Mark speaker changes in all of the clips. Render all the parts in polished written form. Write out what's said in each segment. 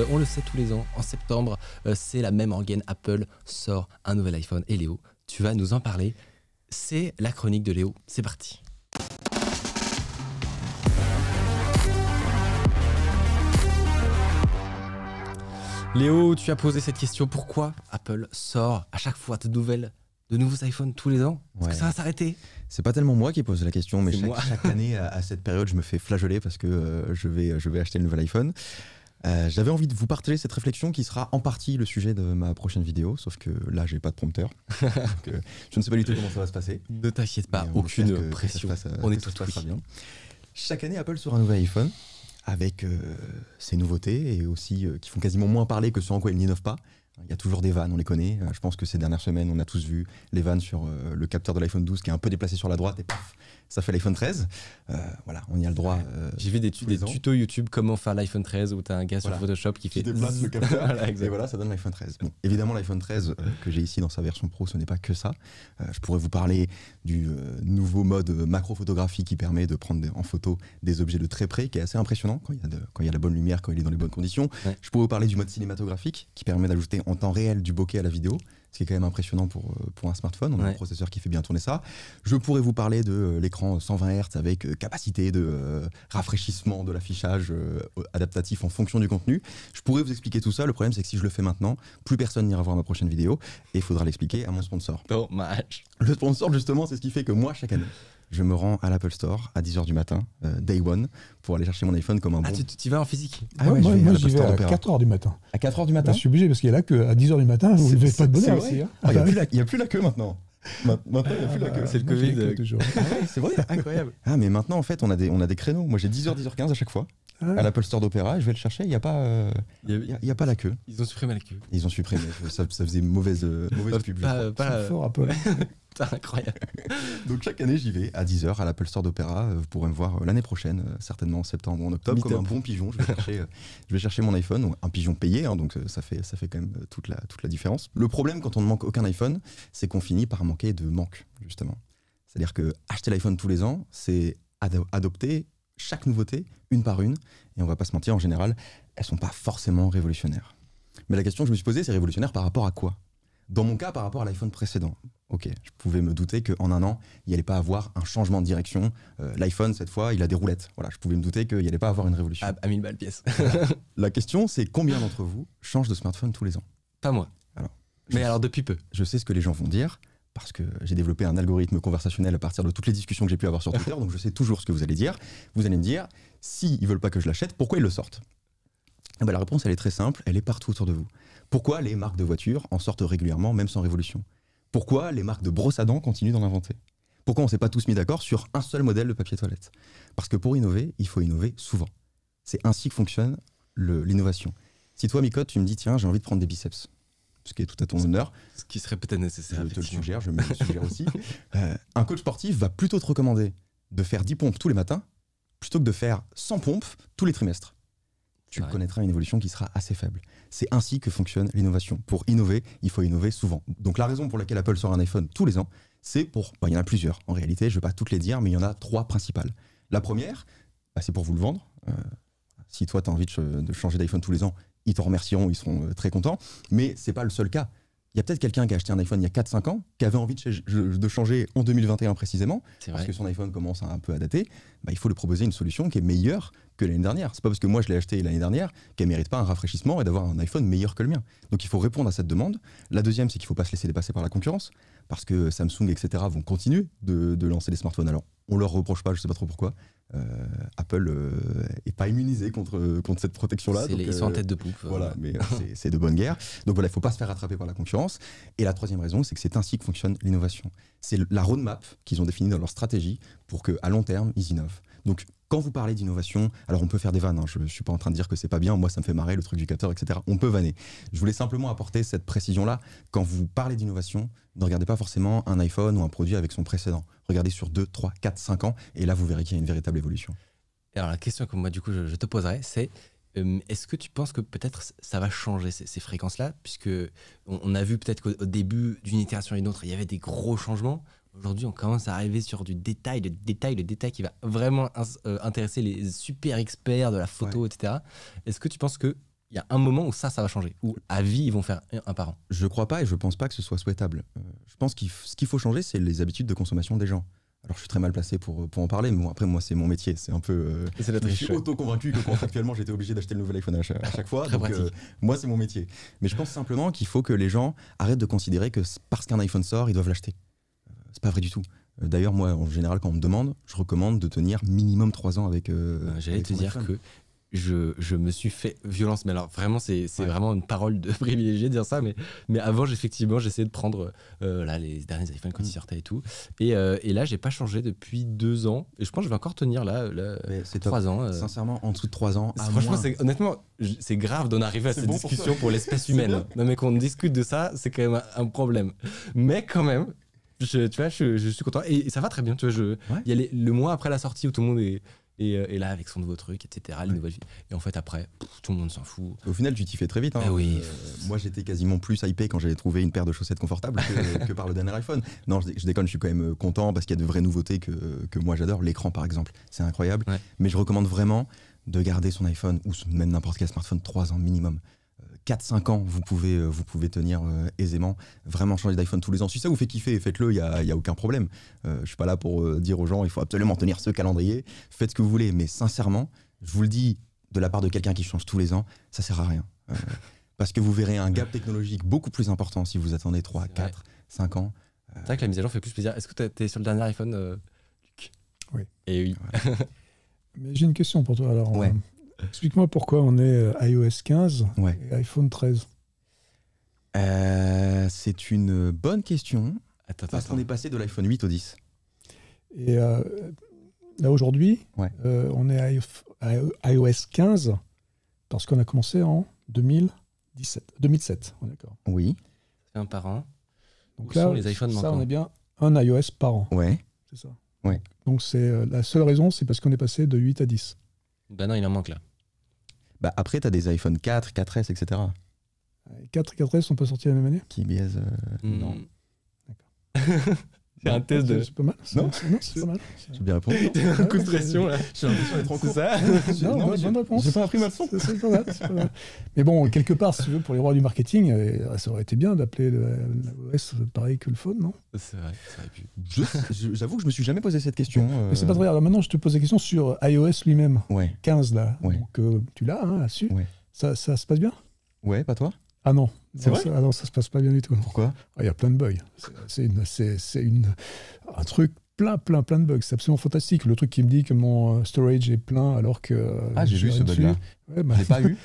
Speaker 1: on le sait tous les ans, en septembre, c'est la même organe. Apple sort un nouvel iPhone. Et Léo, tu vas nous en parler. C'est la chronique de Léo. C'est parti. Léo, tu as posé cette question. Pourquoi Apple sort à chaque fois de nouveaux iPhones tous les ans? Est-ce que ça va s'arrêter?
Speaker 2: C'est pas tellement moi qui pose la question, mais
Speaker 1: C'est
Speaker 2: chaque année, à cette période, je me fais flageoler parce que je vais acheter le nouvel iPhone. J'avais envie de vous partager cette réflexion qui sera en partie le sujet de ma prochaine vidéo, sauf que là, j'ai pas de prompteur. Donc, je ne sais pas du tout comment ça va se passer.
Speaker 1: Ne t'inquiète pas,
Speaker 2: Mais
Speaker 1: aucune pression. On est tout
Speaker 2: bien. Chaque année, Apple sort un nouvel iPhone avec ses nouveautés et aussi qui font quasiment moins parler que ce en quoi il n'innove pas. Il y a toujours des vannes, on les connaît. Je pense que ces dernières semaines, on a tous vu les vannes sur le capteur de l'iPhone 12 qui est un peu déplacé sur la droite et paf, ça fait l'iPhone 13. Voilà, on y a le droit.
Speaker 1: J'ai vu des tutos YouTube comment faire l'iPhone 13 où tu as un gars sur Photoshop qui
Speaker 2: déplace le capteur
Speaker 1: voilà,
Speaker 2: et voilà, ça donne l'iPhone 13. Bon, évidemment, l'iPhone 13 que j'ai ici dans sa version Pro, ce n'est pas que ça. Je pourrais vous parler du nouveau mode macro-photographie qui permet de prendre en photo des objets de très près, qui est assez impressionnant quand il y a la bonne lumière, quand il est dans les bonnes conditions. Ouais. Je pourrais vous parler du mode cinématographique qui permet d'ajouter en temps réel du bokeh à la vidéo, ce qui est quand même impressionnant pour un smartphone. On a un processeur qui fait bien tourner ça. Je pourrais vous parler de l'écran 120 Hz avec capacité de rafraîchissement de l'affichage adaptatif en fonction du contenu. Je pourrais vous expliquer tout ça. Le problème, c'est que si je le fais maintenant, plus personne n'ira voir ma prochaine vidéo et il faudra l'expliquer à mon sponsor.
Speaker 1: Dommage.
Speaker 2: Le sponsor, justement, c'est ce qui fait que moi, chaque année, je me rends à l'Apple Store à 10h du matin, day one, pour aller chercher mon iPhone comme un bon...
Speaker 1: Ah, tu vas en physique?
Speaker 3: Moi, j'y vais à 4h du matin.
Speaker 2: À 4h du matin?
Speaker 3: Je suis obligé parce qu'il y a là qu'à 10h du matin, vous ne levez pas de bonheur aussi.
Speaker 2: Il n'y a plus la queue maintenant. Maintenant, il n'y a plus la queue.
Speaker 1: C'est le Covid.
Speaker 2: C'est vrai?
Speaker 1: Incroyable.
Speaker 2: Ah, mais maintenant, en fait, on a des créneaux. Moi, j'ai 10h, 10h15 à chaque fois. À l'Apple Store d'Opéra, je vais le chercher, il n'y a pas la queue.
Speaker 1: Ils ont supprimé la queue.
Speaker 2: Ils ont supprimé, ça faisait mauvaise pub.
Speaker 3: C'est fort, Apple.
Speaker 1: C'est incroyable.
Speaker 2: Donc chaque année, j'y vais à 10h à l'Apple Store d'Opéra. Vous pourrez me voir l'année prochaine, certainement en septembre ou en octobre, comme un bon pigeon. Je vais chercher mon iPhone, un pigeon payé, hein, donc ça fait quand même toute la différence. Le problème quand on ne manque aucun iPhone, c'est qu'on finit par manquer de manque, justement. C'est-à-dire que acheter l'iPhone tous les ans, c'est adopter chaque nouveauté une par une, et on va pas se mentir, en général, elles sont pas forcément révolutionnaires. Mais la question que je me suis posée, c'est révolutionnaire par rapport à quoi? Dans mon cas, par rapport à l'iPhone précédent. Ok, je pouvais me douter qu'en un an, il n'y allait pas avoir un changement de direction. L'iPhone, cette fois, il a des roulettes. Voilà, je pouvais me douter qu'il n'y allait pas avoir une révolution.
Speaker 1: À 1000 balles pièce.
Speaker 2: La question, c'est combien d'entre vous changent de smartphone tous les ans?
Speaker 1: Pas moi. Alors depuis peu.
Speaker 2: Je sais ce que les gens vont dire, parce que j'ai développé un algorithme conversationnel à partir de toutes les discussions que j'ai pu avoir sur Twitter, donc je sais toujours ce que vous allez dire. Vous allez me dire, s'ils ne veulent pas que je l'achète, pourquoi ils le sortent? Et la réponse, elle est très simple, elle est partout autour de vous. Pourquoi les marques de voitures en sortent régulièrement, même sans révolution? Pourquoi les marques de brosse à dents continuent d'en inventer? Pourquoi on ne s'est pas tous mis d'accord sur un seul modèle de papier toilette? Parce que pour innover, il faut innover souvent. C'est ainsi que fonctionne l'innovation. Si toi, Micode, tu me dis, tiens, j'ai envie de prendre des biceps, ce qui est tout à ton honneur.
Speaker 1: Ce qui serait peut-être nécessaire.
Speaker 2: Je te le suggère, je me le suggère aussi. Un coach sportif va plutôt te recommander de faire 10 pompes tous les matins plutôt que de faire 100 pompes tous les trimestres. Tu connaîtras une évolution qui sera assez faible. C'est ainsi que fonctionne l'innovation. Pour innover, il faut innover souvent. Donc la raison pour laquelle Apple sort un iPhone tous les ans, c'est pour... il y en a plusieurs. En réalité, je ne vais pas toutes les dire, mais il y en a 3 principales. La première, c'est pour vous le vendre. Si toi, tu as envie de changer d'iPhone tous les ans, ils t'en remercieront, ils seront très contents. Mais ce n'est pas le seul cas. Il y a peut-être quelqu'un qui a acheté un iPhone il y a 4-5 ans, qui avait envie de changer en 2021 précisément, parce que son iPhone commence un peu à dater. Il faut lui proposer une solution qui est meilleure que l'année dernière. C'est pas parce que moi je l'ai acheté l'année dernière qu'elle ne mérite pas un rafraîchissement et d'avoir un iPhone meilleur que le mien. Donc il faut répondre à cette demande. La deuxième, c'est qu'il ne faut pas se laisser dépasser par la concurrence, parce que Samsung, etc. vont continuer de lancer des smartphones. Alors on leur reproche pas, je ne sais pas trop pourquoi. Apple n'est pas immunisé contre cette protection-là.
Speaker 1: Ils sont en tête de poupe.
Speaker 2: Voilà, mais c'est de bonne guerre. Donc voilà, il ne faut pas se faire rattraper par la concurrence. Et la troisième raison, c'est que c'est ainsi que fonctionne l'innovation. C'est la roadmap qu'ils ont définie dans leur stratégie pour qu'à long terme, ils innovent. Donc quand vous parlez d'innovation, alors on peut faire des vannes, hein, je ne suis pas en train de dire que c'est pas bien, moi ça me fait marrer le truc du capteur, etc. On peut vanner. Je voulais simplement apporter cette précision-là. Quand vous parlez d'innovation, ne regardez pas forcément un iPhone ou un produit avec son précédent. Regardez sur 2, 3, 4, 5 ans, et là vous verrez qu'il y a une véritable évolution.
Speaker 1: Et alors la question que moi du coup je te poserais, c'est est-ce que tu penses que peut-être ça va changer ces fréquences-là, puisque on a vu peut-être qu'au début d'une itération à une autre, il y avait des gros changements. Aujourd'hui, on commence à arriver sur du détail, le détail qui va vraiment intéresser les super experts de la photo, etc. Est-ce que tu penses qu'il y a un moment où ça va changer, où à vie, ils vont faire un par an.
Speaker 2: Je crois pas et je pense pas que ce soit souhaitable. Je pense que ce qu'il faut changer, c'est les habitudes de consommation des gens. Alors, je suis très mal placé pour en parler, mais bon, après, moi, c'est mon métier. C'est un peu.
Speaker 1: C'est la
Speaker 2: je suis auto-convaincu que contractuellement, j'étais obligé d'acheter le nouvel iPhone à chaque fois. Donc, moi, c'est mon métier. Mais je pense simplement qu'il faut que les gens arrêtent de considérer que parce qu'un iPhone sort, ils doivent l'acheter. C'est pas vrai du tout. D'ailleurs, moi, en général, quand on me demande, je recommande de tenir minimum 3 ans avec.
Speaker 1: J'allais te dire que je me suis fait violence, mais alors vraiment c'est vraiment une parole de privilégié de dire ça, mais avant effectivement j'essayais de prendre là, les derniers iPhones quand ils sortaient et tout, et là j'ai pas changé depuis 2 ans, et je pense que je vais encore tenir là
Speaker 2: c'est
Speaker 1: 3 ans.
Speaker 2: Sincèrement, en dessous de 3 ans,
Speaker 1: franchement, honnêtement, c'est grave d'en arriver à cette discussion pour l'espèce humaine. Non mais qu'on discute de ça, c'est quand même un problème, mais quand même tu vois, je suis content, et ça va très bien, tu vois, il y a le mois après la sortie où tout le monde est là avec son nouveau truc, etc. Les nouvelles vies. Et en fait, après, tout le monde s'en fout.
Speaker 2: Au final, tu t'y fais très vite. Hein.
Speaker 1: Oui.
Speaker 2: Moi, j'étais quasiment plus hypé quand j'avais trouvé une paire de chaussettes confortables que par le dernier iPhone. Non, je déconne, je suis quand même content parce qu'il y a de vraies nouveautés que moi j'adore. L'écran, par exemple, c'est incroyable. Ouais. Mais je recommande vraiment de garder son iPhone ou même n'importe quel smartphone 3 ans minimum. 4-5 ans, vous pouvez tenir aisément. Vraiment changer d'iPhone tous les ans. Si ça vous fait kiffer, faites-le, il n'y a aucun problème. Je suis pas là pour dire aux gens il faut absolument tenir ce calendrier. Faites ce que vous voulez, mais sincèrement, je vous le dis de la part de quelqu'un qui change tous les ans, ça sert à rien. Parce que vous verrez un gap technologique beaucoup plus important si vous attendez 3, 4, 5 ans.
Speaker 1: C'est vrai que la mise à jour fait plus plaisir. Est-ce que tu es sur le dernier iPhone, Luc ?
Speaker 3: Oui.
Speaker 1: Et oui.
Speaker 3: Voilà. Mais j'ai une question pour toi alors.
Speaker 2: Ouais.
Speaker 3: Explique-moi pourquoi on est iOS 15 et iPhone 13.
Speaker 2: C'est une bonne question. Parce qu'on est passé de l'iPhone 8 au 10.
Speaker 3: Et là aujourd'hui, on est à iOS 15 parce qu'on a commencé en 2007. D'accord.
Speaker 2: Oui.
Speaker 1: C'est un par an.
Speaker 3: Donc là,
Speaker 1: les iPhones
Speaker 3: ça, on est bien un iOS par an.
Speaker 2: Ouais.
Speaker 3: C'est ça.
Speaker 2: Ouais.
Speaker 3: Donc c'est la seule raison, c'est parce qu'on est passé de 8 à 10.
Speaker 1: Ben non, il en manque là.
Speaker 2: Bah après, tu as des iPhone 4, 4S, etc.
Speaker 3: 4 et 4S sont pas sortis la même année ?
Speaker 2: Qui biaise
Speaker 1: Non.
Speaker 3: D'accord.
Speaker 1: C'est un test de...
Speaker 3: C'est pas mal.
Speaker 2: Non,
Speaker 3: c'est pas mal.
Speaker 2: J'ai bien répondu.
Speaker 1: Un coup de pression là.
Speaker 2: J'ai l'impression d'être en cours.
Speaker 1: Ça
Speaker 3: Non, bonne réponse.
Speaker 2: J'ai pas appris ma leçon.
Speaker 3: C'est pas mal. Mais bon, quelque part, si tu veux, pour les rois du marketing, ça aurait été bien d'appeler l'OS pareil que le phone, non ?
Speaker 1: C'est vrai, ça aurait pu.
Speaker 2: J'avoue que je me suis jamais posé cette question.
Speaker 3: Mais c'est pas très grave. Alors maintenant, je te pose la question sur iOS lui-même.
Speaker 2: 15
Speaker 3: là.
Speaker 2: Ouais.
Speaker 3: Donc tu l'as là-dessus.
Speaker 2: Ouais.
Speaker 3: Ça se passe bien ?
Speaker 2: Ouais, pas toi ?
Speaker 3: Ah non.
Speaker 2: C'est vrai ?
Speaker 3: Ah non, ça se passe pas bien du tout.
Speaker 2: Pourquoi ?
Speaker 3: Il y a plein de bugs. C'est un truc plein de bugs. C'est absolument fantastique. Le truc qui me dit que mon storage est plein alors que...
Speaker 2: j'ai vu ce bug-là.
Speaker 3: Ouais,
Speaker 2: je l'ai pas eu.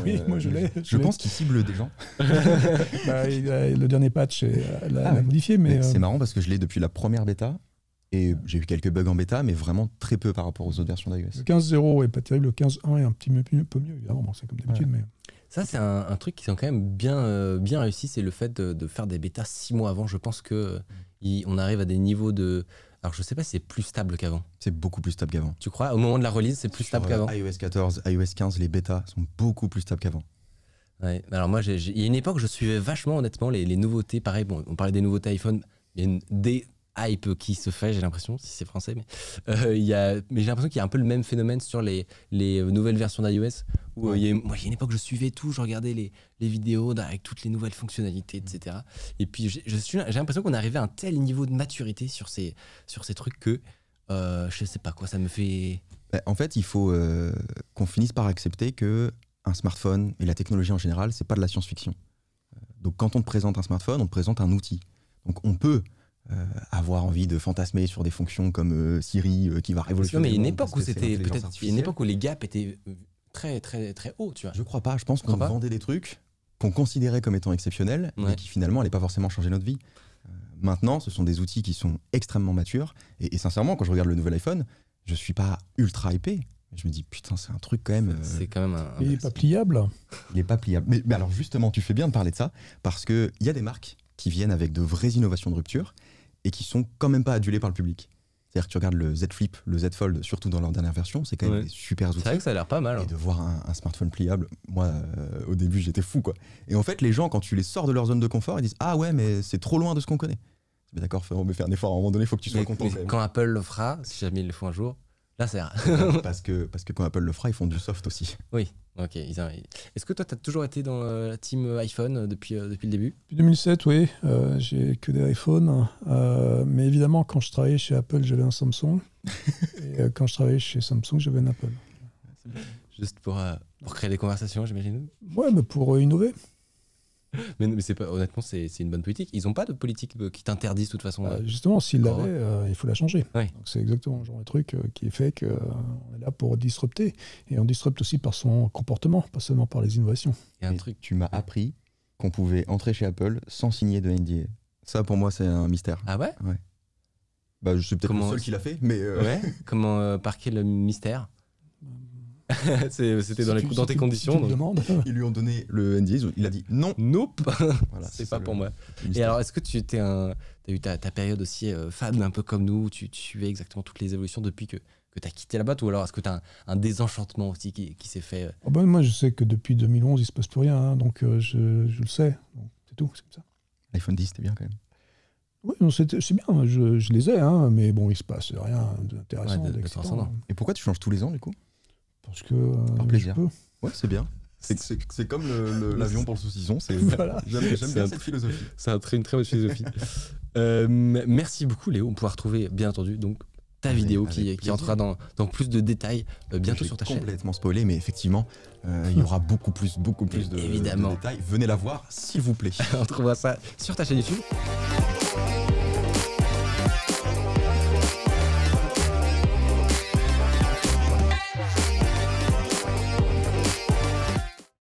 Speaker 3: Oui, moi je l'ai.
Speaker 2: Je pense qu'il cible des gens.
Speaker 3: Le dernier patch l'a modifié. Mais
Speaker 2: c'est marrant parce que je l'ai depuis la première bêta. Et j'ai eu quelques bugs en bêta, mais vraiment très peu par rapport aux autres versions d'iOS.
Speaker 3: Le 15.0 est pas terrible. Le 15.1 est un petit peu mieux, évidemment. Bon, c'est comme d'habitude, mais...
Speaker 1: Ça, c'est un truc qui est quand même bien réussi, c'est le fait de faire des bêtas 6 mois avant. Je pense qu'on arrive à des niveaux de... Alors, je sais pas si c'est plus stable qu'avant.
Speaker 2: C'est beaucoup plus stable qu'avant.
Speaker 1: Tu crois ? Au moment de la release, c'est plus stable qu'avant ?
Speaker 2: iOS 14, iOS 15, les bêtas sont beaucoup plus stables qu'avant.
Speaker 1: Ouais. Alors moi, il y a une époque, je suivais vachement, honnêtement, les nouveautés. Pareil, bon, on parlait des nouveautés iPhone. Il y a des hype qui se fait, j'ai l'impression, si c'est français, mais mais j'ai l'impression qu'il y a un peu le même phénomène sur les nouvelles versions d'iOS, où il y a une époque je suivais tout, je regardais les vidéos avec toutes les nouvelles fonctionnalités, etc. Et puis j'ai l'impression qu'on est arrivé à un tel niveau de maturité sur ces trucs que je sais pas quoi, ça me fait...
Speaker 2: En fait, il faut qu'on finisse par accepter que un smartphone et la technologie en général, c'est pas de la science-fiction. Donc quand on te présente un smartphone, on te présente un outil. Donc on peut avoir envie de fantasmer sur des fonctions comme Siri qui va révolutionner.
Speaker 1: Mais il y a une époque où c'était peut-être une époque où les gaps étaient très très très hauts, tu vois.
Speaker 2: Je crois pas. Je pense qu'on vendait des trucs qu'on considérait comme étant exceptionnels, mais qui finalement n'allaient pas forcément changer notre vie. Maintenant, ce sont des outils qui sont extrêmement matures. Et sincèrement, quand je regarde le nouvel iPhone, je suis pas ultra hypé. Je me dis putain, c'est un truc quand même.
Speaker 1: C'est quand même
Speaker 3: il est pas pliable.
Speaker 2: Il est pas pliable. Mais alors justement, tu fais bien de parler de ça parce que il y a des marques qui viennent avec de vraies innovations de rupture et qui sont quand même pas adulées par le public. C'est-à-dire que tu regardes le Z Flip, le Z Fold, surtout dans leur dernière version, c'est quand même des super outils.
Speaker 1: C'est vrai que ça a l'air pas mal.
Speaker 2: Et de voir un smartphone pliable, moi, au début, j'étais fou, quoi. Et en fait, les gens, quand tu les sors de leur zone de confort, ils disent « Ah ouais, mais c'est trop loin de ce qu'on connaît. » Mais d'accord, on va faire un effort, à un moment donné, il faut que tu sois content.
Speaker 1: Quand Apple le fera, si jamais ils le font un jour, Là, c'est rare.
Speaker 2: parce que quand Apple le fera, ils font du soft aussi.
Speaker 1: Oui, ok. Est-ce que toi, tu as toujours été dans la team iPhone depuis le début?
Speaker 3: Depuis 2007, oui, j'ai que des iPhones. Mais évidemment, quand je travaillais chez Apple, j'avais un Samsung. Et quand je travaillais chez Samsung, j'avais un Apple.
Speaker 1: Juste pour créer des conversations, j'imagine.
Speaker 3: Ouais, mais pour innover.
Speaker 1: Mais c'est pas, honnêtement, c'est une bonne politique. Ils n'ont pas de politique qui t'interdise de toute façon.
Speaker 3: Justement, s'ils l'avaient, il faut la changer.
Speaker 1: Oui.
Speaker 3: Donc, c'est exactement le genre de truc qui fait qu'on est là pour disrupter. Et on disrupte aussi par son comportement, pas seulement par les innovations.
Speaker 1: Il y a un
Speaker 2: Et
Speaker 1: truc.
Speaker 2: tu m'as appris qu'on pouvait entrer chez Apple sans signer de NDA. Ça, pour moi, c'est un mystère.
Speaker 1: Ah ouais?
Speaker 2: Bah, je suis peut-être le
Speaker 1: Comment-
Speaker 2: seul qui l'a fait, mais
Speaker 1: Ouais. Comment par quel mystère? C'était dans,
Speaker 3: Si tu-
Speaker 1: dans
Speaker 3: si
Speaker 1: tes
Speaker 3: tu-
Speaker 1: conditions.
Speaker 3: si tu me
Speaker 1: donc.
Speaker 3: demandes.
Speaker 2: ils lui ont donné le NDA, il a dit non.
Speaker 1: Nope.
Speaker 2: Voilà,
Speaker 1: C'est
Speaker 2: ça
Speaker 1: pas pour moi.
Speaker 2: le
Speaker 1: Et
Speaker 2: mystère.
Speaker 1: alors, est-ce que tu as eu ta période aussi fan, un peu comme nous, où tu suivais exactement toutes les évolutions depuis que tu as quitté la boîte, ou alors est-ce que tu as un désenchantement aussi qui s'est fait
Speaker 3: Ah ben, moi, je sais que depuis 2011, il se passe plus rien, hein, donc je le sais. Donc, c'est tout, c'est comme ça.
Speaker 2: L'iPhone 10, c'était bien quand même.
Speaker 3: Oui, c'est bien, je les ai, hein, mais bon, il se passe rien d'intéressant,
Speaker 1: Ouais, de
Speaker 3: d'excitant,
Speaker 1: transcendant.
Speaker 2: Et pourquoi tu changes tous les ans, du coup?
Speaker 3: parce que
Speaker 2: Par plaisir.
Speaker 3: je peux.
Speaker 2: Ouais, c'est bien. C'est comme l'avion pour le saucisson.
Speaker 3: Voilà.
Speaker 2: J'aime
Speaker 1: C'est
Speaker 2: bien
Speaker 1: un-
Speaker 2: cette philosophie.
Speaker 1: C'est une très bonne philosophie. Merci beaucoup, Léo. On pourra retrouver, bien entendu, donc, ta
Speaker 2: Avec-
Speaker 1: vidéo
Speaker 2: avec
Speaker 1: qui
Speaker 2: plaisir.
Speaker 1: entrera dans plus de détails bientôt
Speaker 2: J'ai
Speaker 1: sur ta chaîne.
Speaker 2: complètement spoilé, mais effectivement, il y aura beaucoup plus de
Speaker 1: Évidemment.
Speaker 2: détails. Venez la voir, s'il vous plaît.
Speaker 1: On trouvera ça sur ta chaîne YouTube.